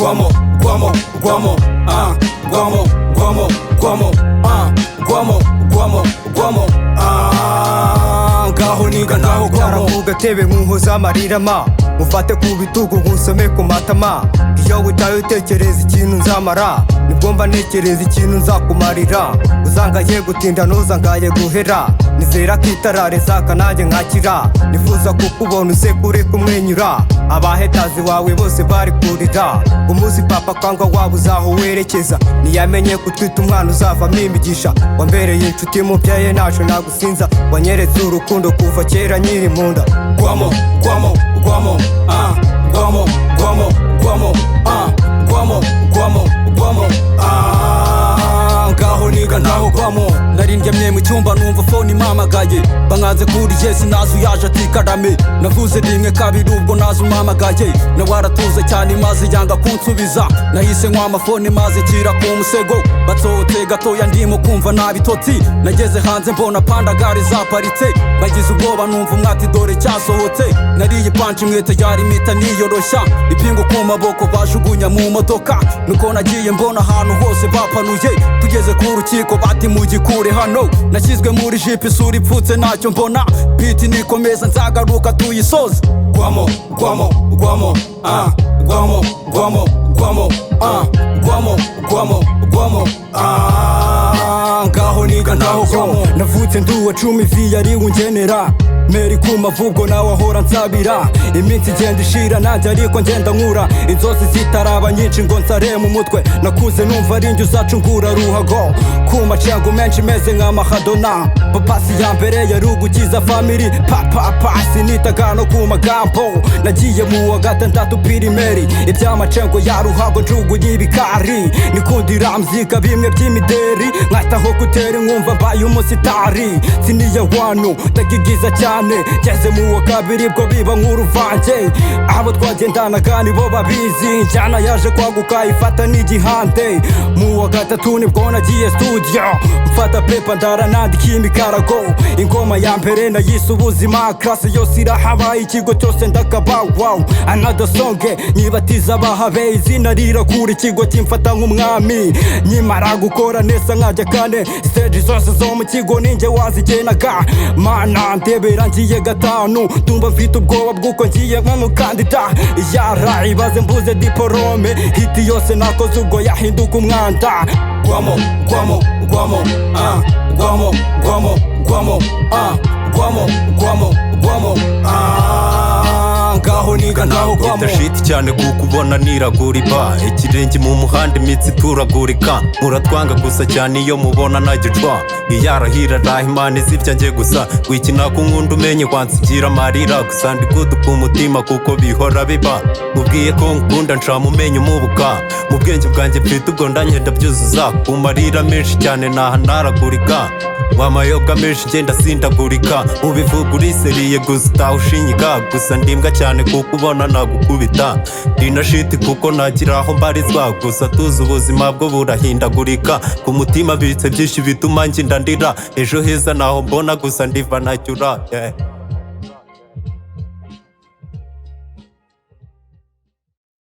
Guamo, guamo, guamo, guamo, guamo, guamo, guamo, guamo, guamo, ngaho niga naho guamo. Ku gatebe nkuhoza amarira ma, mufate ku bitugu nkusome ku matama. Iyo witaye utekereza ikintu nzamara, nibwo mba ntekereza ikintu nzakumarira. Uzangaye gutinda ntuzangaye guhera, nizera ko itara rizaka nanjye nkakira. Nifuza kukubona usekure kumwenyura, abahetazi wawe bose bari kurira. Umuzi papa kwanga waba uzaho werekeza, niyamenye kutwita umwana uzavamo imigisha. Wambereye inshuti mubyaye ntaco nagusinza, wanyeretse urukundo kuva kera nkiri mu nda. Guamo, guamo, guamo, guamo, guamo, guamo, guamo, guamo, guamo, ngaho niga naho guamo. Nari ndyamye mu cyumba numva phone impamagaye, bankanze kuri Yesu nazo yaje ati karame. Navuze rimwe kabiri ubwo nazo umpamagaye, nawe aratuze cyane maze yanga kunsubiza. Nahise nkwa amafone maze kira ku musego, batsohotse gatoya ndimo kumva nabitotsi. Nageze hanze mbona pandagari zaparitse, bagize ubwoba numva umwati dore cyasohotse. Nariye panci mwete yari mita niyoroshya, ipingu ku maboko bajugunya mu modoka. Nuko nagiye mbona ahantu hose bapanuye, tugeze ku rukiko bati mugikure hano. Nashyizwe muri jipe isura ipfutse ntacyo mbona, biti nikomeza nzagaruka tuyisoze. Guamo, guamo, guamo, guamo, guamo, guamo, guamo, guamo, guamo, ngaho niga naho guamo. Navutse nduwa cumi vi yari ungenera, meri ku mavugo nawe ahora nsabira. Iminsi igenda ishira nanjye ariko ngenda nkura, inzozi zitaraba nyinshi ngo nsare mu mutwe. Nakuze numva ari njye uzacungura ruhago, ku macengo menshi meze nka mahadona. Papasi ya mbere yari ugukiza family, pasi nitaga no ku magambo. Nagiye mu wa gatandatu pirimeri, iby'amacengo ya ruhago njugunye ibikari. Nikundira muzika bimwe by'imideri, nkataho kutera nkumva mbaye umusitari. Siniya wanu ndagigiza cyane, ngeze mu wa kabiri bwo biba nk'uruvange. Abo twagendanaga nibo babizi, njyana yaje kwaguka ifata n'igihande. Mu wa gatatu nibwo nagiye studio, mfata pepa ndara nandika imikarago. Ingoma ya mbere nayise ubuzima, class yose irahabaye ikigo cyose ndakaba. Wow, another song nyibatiza abahabe, izina rirakura ikigo kimfata nk'umwami. Nyimara gukora neza nkajya kane, stage zose zo mu kigo ninjye wazigenaga. Mana ndebera ngiye gatanu, tumba mfite ubwoba bw'uko ngiye nk'umukandida. Yara ibaze mbuze diporome, hiti yose nakoze ubwo yahinduka umwanda. Guamo, guamo, guamo, guamo, guamo, guamo, guamo, guamo, guamo, ngaho niga naho guamo. Ndashiti cyane kuko ubona niraguriba, ikirenge mu muhanda imitsi ituragurika. Muratwanga gusa cyane iyo mubona nagicwa, iyarahira raha imana izibya njye gusa. Wikina ku nkunda umenye wansigira amarira, gusa ndi good ku mutima kuko bihora biba. Mubwiye ko nkunda ncamumenye umubuka, mu bwenge bwanjye mfite ubwo ndanyenda byuzuza. Ku marira menshi cyane naha naragurika, wamayoga menshi ngenda sindagurika. Mubivuga uriseriye gusa utawushinyika, gusa ndimbwa cyane kuko ubona nagukubita. Ndina shiti kuko nagira aho mbarizwa, gusa tuzi ubuzima bwo burahindagurika. Ku mutima bitse byinshi bituma njye ndandira, ejo heza naho mbona gusa ndiva nacyura.